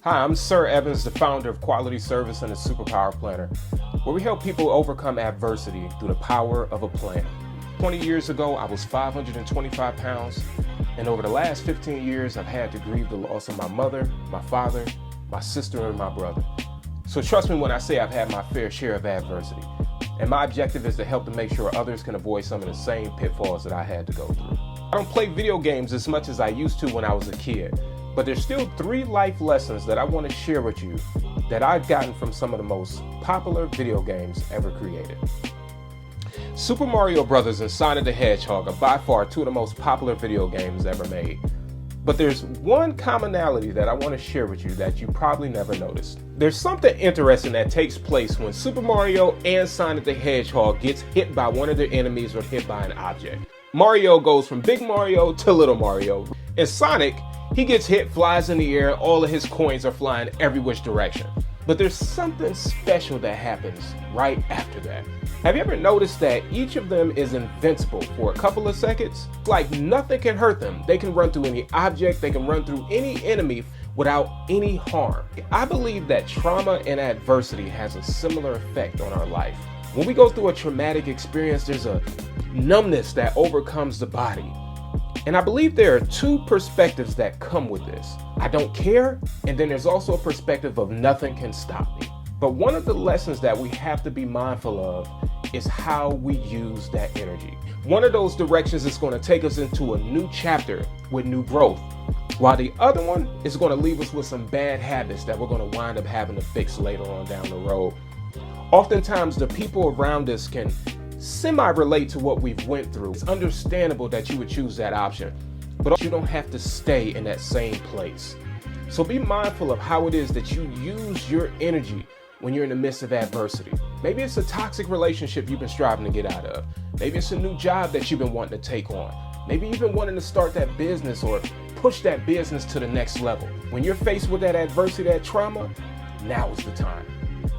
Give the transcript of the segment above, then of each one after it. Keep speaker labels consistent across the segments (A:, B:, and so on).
A: Hi, I'm Sir Evans, the founder of Quality Service and the Superpower Planner, where we help people overcome adversity through the power of a plan. 20 years ago, I was 525 pounds, and over the last 15 years, I've had to grieve the loss of my mother, my father, my sister, and my brother. So trust me when I say I've had my fair share of adversity, and my objective is to help to make sure others can avoid some of the same pitfalls that I had to go through. I don't play video games as much as I used to when I was a kid, but there's still 3 life lessons that I want to share with you that I've gotten from some of the most popular video games ever created. Super Mario Bros. And Sonic the Hedgehog are by far 2 of the most popular video games ever made. But there's one commonality that I want to share with you that you probably never noticed. There's something interesting that takes place when Super Mario and Sonic the Hedgehog gets hit by one of their enemies or hit by an object. Mario goes from Big Mario to Little Mario, and Sonic, he gets hit, flies in the air, all of his coins are flying every which direction. But there's something special that happens right after that. Have you ever noticed that each of them is invincible for a couple of seconds? Like nothing can hurt them. They can run through any object, they can run through any enemy without any harm. I believe that trauma and adversity has a similar effect on our life. When we go through a traumatic experience, there's a numbness that overcomes the body. And I believe there are 2 perspectives that come with this. I don't care, and then there's also a perspective of nothing can stop me. But one of the lessons that we have to be mindful of is how we use that energy. One of those directions is going to take us into a new chapter with new growth, while the other one is going to leave us with some bad habits that we're going to wind up having to fix later on down the road. Oftentimes, the people around us can semi-relate to what we've went through. It's understandable that you would choose that option, but you don't have to stay in that same place. So be mindful of how it is that you use your energy when you're in the midst of adversity. Maybe it's a toxic relationship you've been striving to get out of. Maybe it's a new job that you've been wanting to take on. Maybe you've been wanting to start that business or push that business to the next level. When you're faced with that adversity, that trauma, now is the time.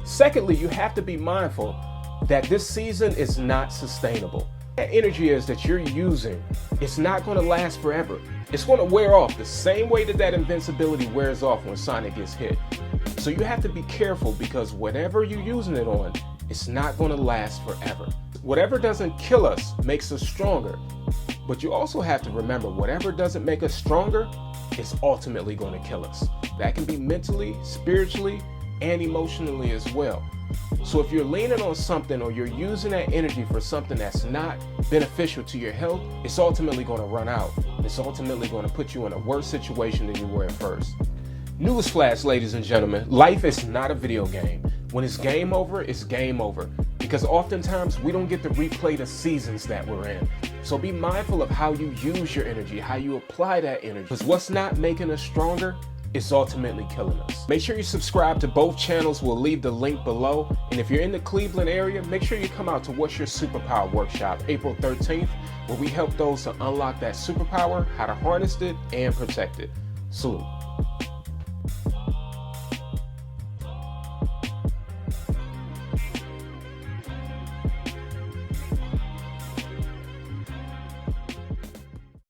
A: Secondly, you have to be mindful that this season is not sustainable. That energy is that you're using, it's not going to last forever. It's going to wear off the same way that invincibility wears off when Sonic gets hit. So you have to be careful, because whatever you're using it on, it's not going to last forever. Whatever doesn't kill us makes us stronger. But you also have to remember, whatever doesn't make us stronger is ultimately going to kill us. That can be mentally, spiritually, and emotionally as well. So if you're leaning on something or you're using that energy for something that's not beneficial to your health, it's ultimately going to run out. It's ultimately going to put you in a worse situation than you were at first. Newsflash, ladies and gentlemen, life is not a video game. When it's game over, it's game over. Because oftentimes we don't get to replay the seasons that we're in. So be mindful of how you use your energy, how you apply that energy. Because what's not making us stronger is ultimately killing us. Make sure you subscribe to both channels. We'll leave the link below. And if you're in the Cleveland area, make sure you come out to What's Your Superpower workshop April 13th, where we help those to unlock that superpower, how to harness it and protect it. Salute.